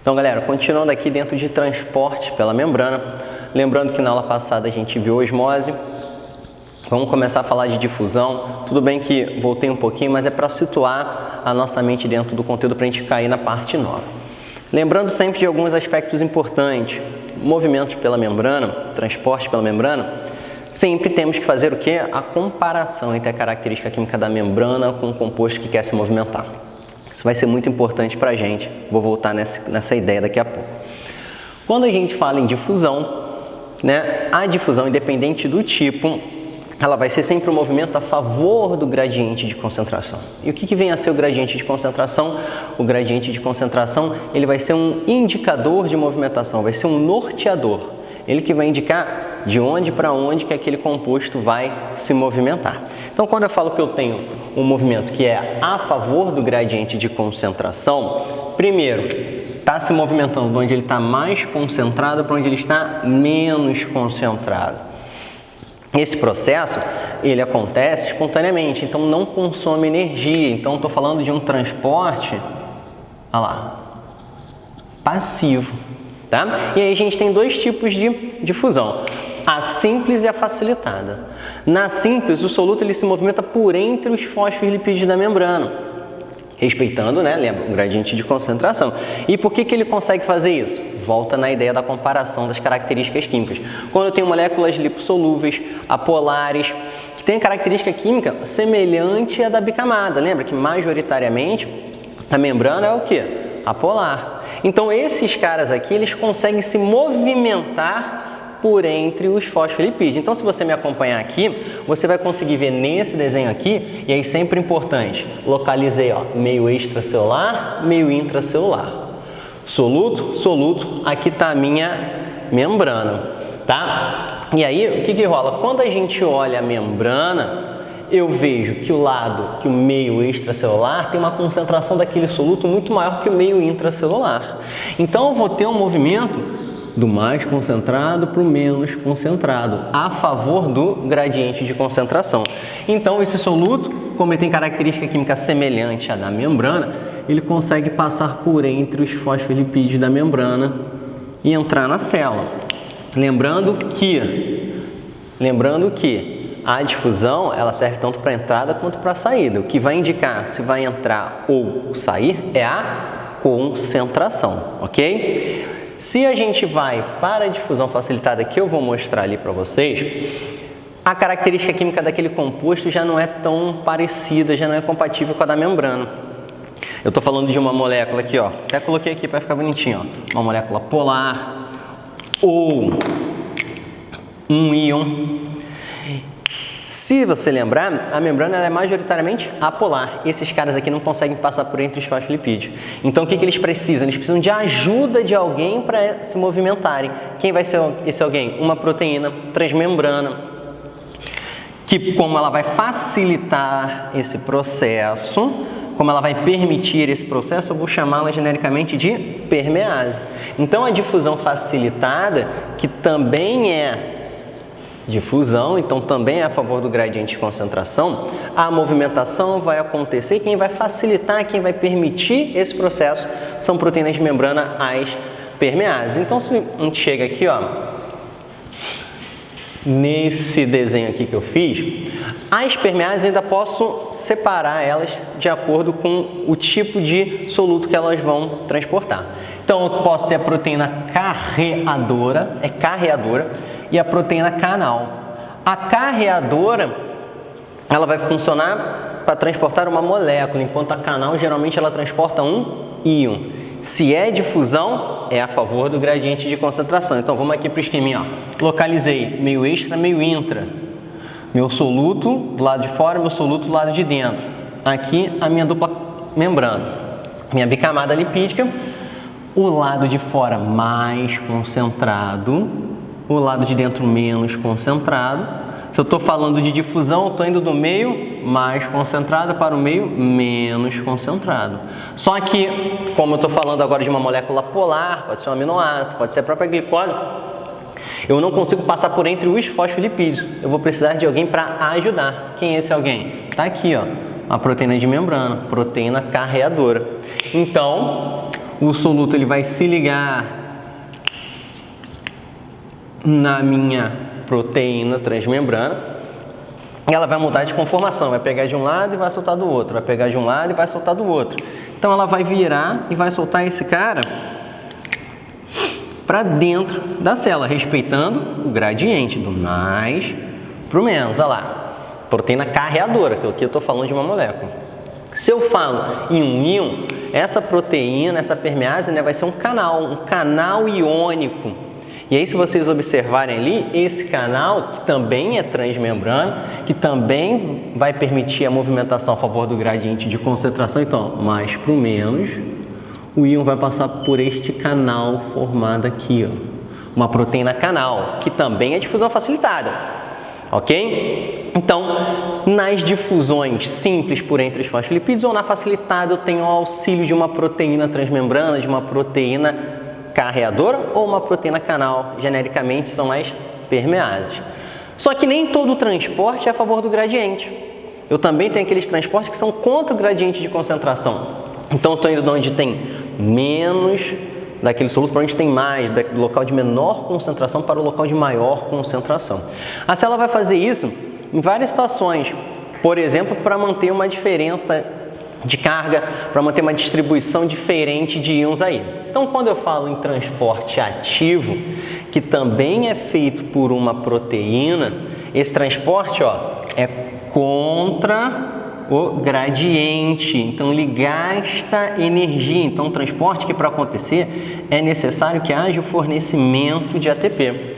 Então, galera, continuando aqui dentro de transporte pela membrana, lembrando que na aula passada a gente viu osmose, vamos começar a falar de difusão. Tudo bem que voltei um pouquinho, mas é para situar a nossa mente dentro do conteúdo para a gente cair na parte nova. Lembrando sempre de alguns aspectos importantes, movimentos pela membrana, transporte pela membrana, sempre temos que fazer o quê? A comparação entre a característica química da membrana com o composto que quer se movimentar. Isso vai ser muito importante para a gente, vou voltar nessa ideia daqui a pouco. Quando a gente fala em difusão, né, a difusão, independente do tipo, ela vai ser sempre um movimento a favor do gradiente de concentração. E o que vem a ser o gradiente de concentração? O gradiente de concentração, ele vai ser um indicador de movimentação, vai ser um norteador. Ele que vai indicar de onde para onde que aquele composto vai se movimentar. Então, quando eu falo que eu tenho um movimento que é a favor do gradiente de concentração, primeiro, está se movimentando de onde ele está mais concentrado para onde ele está menos concentrado. Esse processo, ele acontece espontaneamente, então não consome energia. Então, estou falando de um transporte, olha lá, passivo, tá? E aí a gente tem dois tipos de difusão, a simples e a facilitada. Na simples, o soluto ele se movimenta por entre os fosfolipídios da membrana, respeitando, né, lembra, o gradiente de concentração. E por que ele consegue fazer isso? Volta na ideia da comparação das características químicas. Quando eu tenho moléculas lipossolúveis, apolares, que têm característica química semelhante à da bicamada. Lembra que majoritariamente a membrana é o quê? Apolar. Então esses caras aqui, eles conseguem se movimentar por entre os fosfolipídios. Então, se você me acompanhar aqui, você vai conseguir ver nesse desenho aqui, e aí sempre importante, localizei, ó, meio extracelular, meio intracelular. Soluto, soluto, aqui está a minha membrana, tá? E aí, o que rola? Quando a gente olha a membrana, eu vejo que o meio extracelular tem uma concentração daquele soluto muito maior que o meio intracelular. Então, eu vou ter um movimento do mais concentrado para o menos concentrado, a favor do gradiente de concentração. Então, esse soluto, como ele tem característica química semelhante à da membrana, ele consegue passar por entre os fosfolipídios da membrana e entrar na célula. Lembrando que a difusão, ela serve tanto para entrada quanto para saída. O que vai indicar se vai entrar ou sair é a concentração, ok? Se a gente vai para a difusão facilitada, que eu vou mostrar ali para vocês, a característica química daquele composto já não é tão parecida, já não é compatível com a da membrana. Eu estou falando de uma molécula aqui, ó, até coloquei aqui para ficar bonitinho, ó, uma molécula polar ou um íon. Se você lembrar, a membrana ela é majoritariamente apolar. Esses caras aqui não conseguem passar por entre os fosfolipídios. Então, o que eles precisam? Eles precisam de ajuda de alguém para se movimentarem. Quem vai ser esse alguém? Uma proteína transmembrana, que como ela vai facilitar esse processo, como ela vai permitir esse processo, eu vou chamá-la genericamente de permease. Então, a difusão facilitada, que também é difusão, então também é a favor do gradiente de concentração, a movimentação vai acontecer e quem vai facilitar, quem vai permitir esse processo são proteínas de membrana, as permeases. Então, se a gente chega aqui, ó, nesse desenho aqui que eu fiz, as permeases ainda posso separar elas de acordo com o tipo de soluto que elas vão transportar. Então, eu posso ter a proteína carreadora, e a proteína canal. A carreadora, ela vai funcionar para transportar uma molécula, enquanto a canal geralmente ela transporta um íon. Se é difusão, é a favor do gradiente de concentração. Então vamos aqui para o esqueminha, ó. Localizei meio extra, meio intra. Meu soluto do lado de fora, meu soluto do lado de dentro. Aqui a minha dupla membrana, minha bicamada lipídica. O lado de fora mais concentrado, o lado de dentro menos concentrado. Se eu estou falando de difusão, eu estou indo do meio mais concentrado para o meio menos concentrado. Só que, como eu estou falando agora de uma molécula polar, pode ser um aminoácido, pode ser a própria glicose, eu não consigo passar por entre os fosfolipídios. Eu vou precisar de alguém para ajudar. Quem é esse alguém? Está aqui, ó, a proteína de membrana, proteína carreadora. Então, o soluto ele vai se ligar na minha proteína transmembrana, ela vai mudar de conformação, vai pegar de um lado e vai soltar do outro, vai pegar de um lado e vai soltar do outro. Então ela vai virar e vai soltar esse cara para dentro da célula, respeitando o gradiente do mais para o menos. Olha lá, proteína carreadora, que aqui eu estou falando de uma molécula. Se eu falo em um íon, essa proteína, essa permease, né, vai ser um canal iônico. E aí, se vocês observarem ali, esse canal, que também é transmembrana, que também vai permitir a movimentação a favor do gradiente de concentração, então, mais para o menos, o íon vai passar por este canal formado aqui, ó, uma proteína canal, que também é difusão facilitada, ok? Então, nas difusões simples por entre os fosfolipídios ou na facilitada, eu tenho o auxílio de uma proteína transmembrana, de uma proteína carreadora ou uma proteína canal, genericamente são as permeases. Só que nem todo transporte é a favor do gradiente. Eu também tenho aqueles transportes que são contra o gradiente de concentração. Então, eu estou indo de onde tem menos daquele soluto para onde tem mais, do local de menor concentração para o local de maior concentração. A célula vai fazer isso em várias situações. Por exemplo, para manter uma diferença de carga, para manter uma distribuição diferente de íons aí. Então, quando eu falo em transporte ativo, que também é feito por uma proteína, esse transporte, ó, é contra o gradiente, então ele gasta energia. Então, o transporte que para acontecer é necessário que haja o fornecimento de ATP.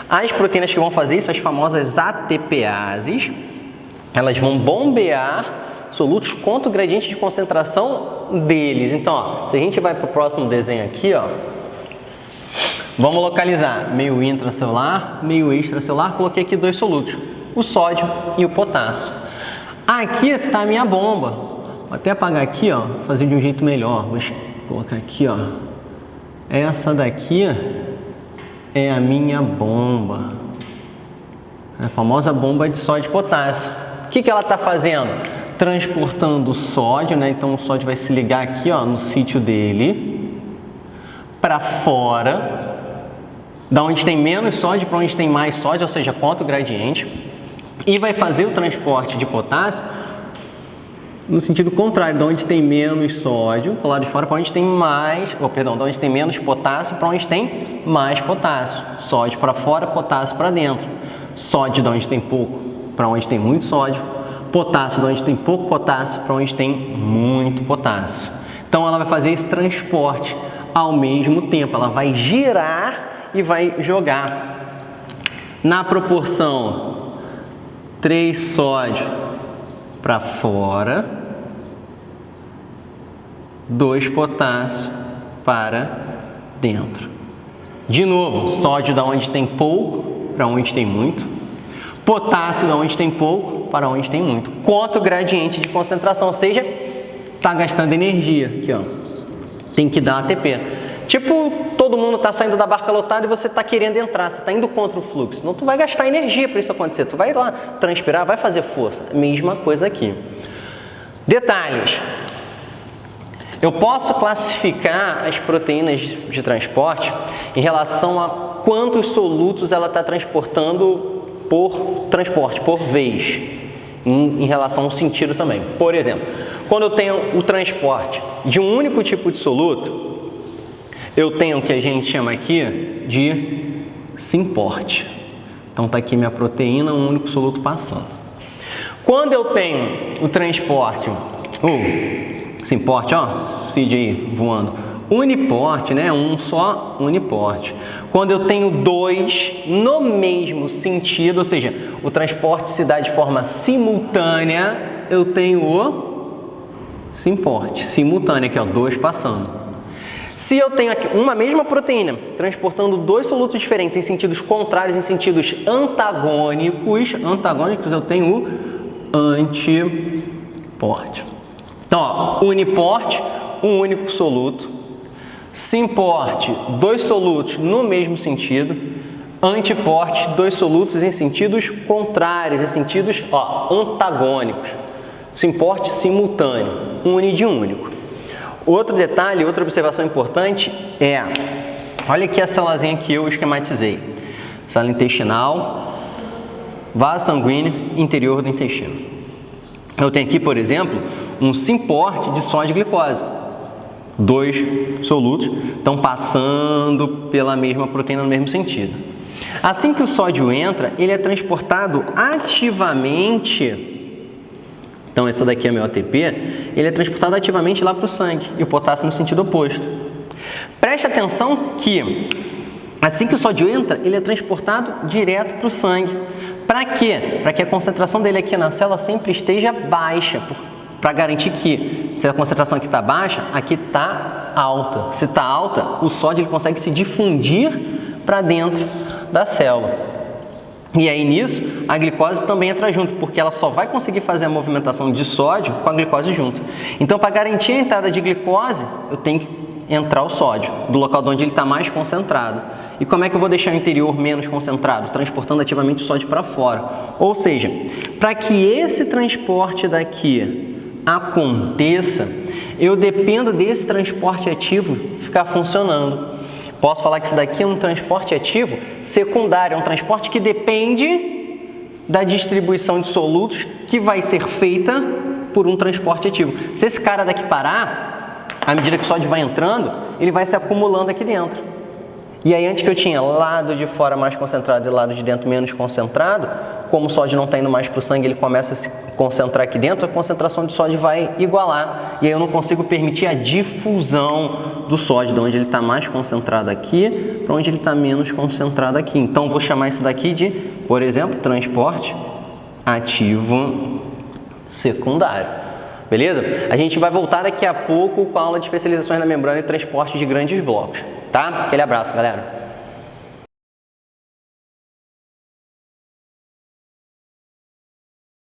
As proteínas que vão fazer isso, as famosas ATPases, elas vão bombear solutos contra o gradiente de concentração deles. Então, ó, se a gente vai para o próximo desenho aqui, ó, vamos localizar meio intracelular, meio extracelular. Coloquei aqui dois solutos, o sódio e o potássio. Aqui está a minha bomba. Vou até apagar aqui, ó, fazer de um jeito melhor. Vou colocar aqui, ó. Essa daqui é a minha bomba, a famosa bomba de sódio e potássio. O que ela está fazendo? Transportando o sódio, né? Então o sódio vai se ligar aqui, ó, no sítio dele, para fora, da onde tem menos sódio para onde tem mais sódio, ou seja, contra o gradiente, e vai fazer o transporte de potássio no sentido contrário, de onde tem menos sódio, do lado de fora, para onde tem mais, de onde tem menos potássio para onde tem mais potássio. Sódio para fora, potássio para dentro. Sódio de onde tem pouco para onde tem muito sódio. Potássio de onde tem pouco potássio para onde tem muito potássio. Então ela vai fazer esse transporte ao mesmo tempo, ela vai girar e vai jogar na proporção 3 sódio para fora, 2 potássio para dentro. De novo, sódio da onde tem pouco para onde tem muito, potássio da onde tem pouco para onde tem muito, contra o gradiente de concentração, ou seja, está gastando energia aqui, ó. Tem que dar ATP. Tipo, todo mundo está saindo da barca lotada e você está querendo entrar, você está indo contra o fluxo. Não, tu vai gastar energia para isso acontecer. Tu vai lá transpirar, vai fazer força. Mesma coisa aqui. Detalhes. Eu posso classificar as proteínas de transporte em relação a quantos solutos ela está transportando por transporte, por vez, em relação ao sentido também. Por exemplo, quando eu tenho o transporte de um único tipo de soluto, eu tenho o que a gente chama aqui de simporte. Então está aqui minha proteína, um único soluto passando. Quando eu tenho o transporte, simporte, ó, CID aí voando, uniporte, né, um só uniporte. Quando eu tenho dois no mesmo sentido, ou seja, o transporte se dá de forma simultânea, eu tenho o simporte simultâneo, que é o 2 passando. Se eu tenho aqui uma mesma proteína transportando dois solutos diferentes em sentidos contrários, em sentidos antagônicos, eu tenho o antiporte. Então, ó, uniporte, um único soluto. Simporte, dois solutos no mesmo sentido. Antiporte, dois solutos em sentidos contrários, em sentidos antagônicos. Simporte simultâneo, uni de único. Outro detalhe, outra observação importante é, olha aqui a célulazinha que eu esquematizei. Célula intestinal, vaso sanguíneo, interior do intestino. Eu tenho aqui, por exemplo, um simporte de sódio e glicose. Dois solutos estão passando pela mesma proteína no mesmo sentido. Assim que o sódio entra, ele é transportado ativamente. Então, esse daqui é meu ATP, ele é transportado ativamente lá para o sangue e o potássio no sentido oposto. Preste atenção que, assim que o sódio entra, ele é transportado direto para o sangue. Para quê? Para que a concentração dele aqui na célula sempre esteja baixa, para garantir que, se a concentração aqui está baixa, aqui está alta. Se está alta, o sódio ele consegue se difundir para dentro da célula. E aí nisso, a glicose também entra junto, porque ela só vai conseguir fazer a movimentação de sódio com a glicose junto. Então, para garantir a entrada de glicose, eu tenho que entrar o sódio, do local onde ele está mais concentrado. E como é que eu vou deixar o interior menos concentrado? Transportando ativamente o sódio para fora. Ou seja, para que esse transporte daqui aconteça, eu dependo desse transporte ativo ficar funcionando. Posso falar que isso daqui é um transporte ativo secundário, é um transporte que depende da distribuição de solutos que vai ser feita por um transporte ativo. Se esse cara daqui parar, à medida que o sódio vai entrando, ele vai se acumulando aqui dentro. E aí antes que eu tinha lado de fora mais concentrado e lado de dentro menos concentrado, como o sódio não está indo mais para o sangue, ele começa a se concentrar aqui dentro, a concentração de sódio vai igualar. E aí eu não consigo permitir a difusão do sódio, de onde ele está mais concentrado aqui, para onde ele está menos concentrado aqui. Então, vou chamar isso daqui de, por exemplo, transporte ativo secundário. Beleza? A gente vai voltar daqui a pouco com a aula de especializações na membrana e transporte de grandes blocos. Tá? Aquele abraço, galera!